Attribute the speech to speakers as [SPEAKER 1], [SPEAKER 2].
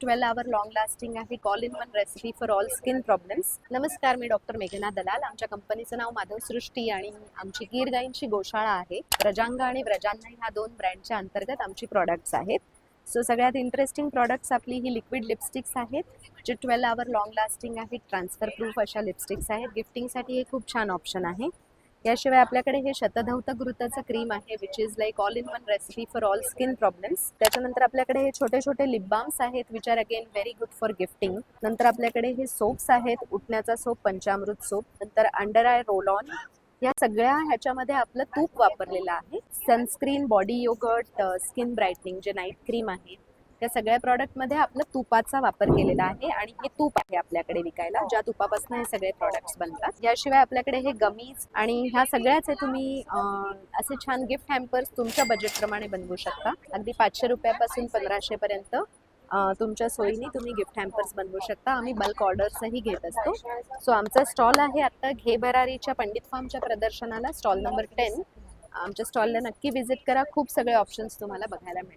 [SPEAKER 1] 12 आवर long lasting आहे. All in one recipe for all skin problems. नमस्कार, मी doctor मेघना दलाल. आमच्या कंपनीचं नाव माधव सृष्टी आणि आमची गीर गाईंची गोशाळा आहे. व्रजांगा आणि व्रजांना ह्या दोन ब्रँडच्या अंतर्गत आमची प्रॉडक्ट्स आहेत. सो सगळ्यात इंटरेस्टिंग प्रॉडक्ट्स आपली ही लिक्विड लिपस्टिक्स आहेत जे 12 आवर लॉंग लास्टिंग आहेत. ट्रान्सफर प्रूफ अशा लिपस्टिक्स आहेत. गिफ्टिंगसाठी हे खूप छान ऑप्शन आहे. याशिवाय आपल्याकडे हे शतधौत घृताचं क्रीम आहे which is like all in one recipe for all skin problems. त्याच्यानंतर आपल्याकडे हे छोटे छोटे लिप बाम्स आहेत which are again very good for gifting. नंतर आपल्याकडे हे सोप्स आहेत. उठण्याचा सोप, पंचामृत सोप. नंतर अंडर आय रोल ऑन. या सगळ्या ह्याच्यामध्ये आपलं तूप वापरलेलं आहे. Sunscreen, body yogurt, skin brightening जे नाईट क्रीम आहे, त्या सगळ्या प्रॉडक्टमध्ये आपलं तुपाचा वापर केलेला आहे आणि हे तूप आहे आपल्याकडे विकायला, ज्या तुपापासून हे सगळे प्रॉडक्ट्स बनतात. याशिवाय आपल्याकडे हे गमीज आणि ह्या सगळ्याचे तुम्ही असे छान गिफ्ट हॅम्पर्स तुमच्या बजेटप्रमाणे बनवू शकता. अगदी 500 रुपयापासून 1500 पर्यंत तुमच्या सोयीने तुम्ही गिफ्ट हॅम्पर्स बनवू शकता. आम्ही बल्क ऑर्डर्सही घेत असतो. सो आमचा स्टॉल आहे आता घे भरारीच्या पंडित फार्मच्या प्रदर्शनाला, स्टॉल नंबर 10. आमच्या स्टॉलला नक्की व्हिजिट करा. खूप सगळे ऑप्शन्स तुम्हाला बघायला मिळतील.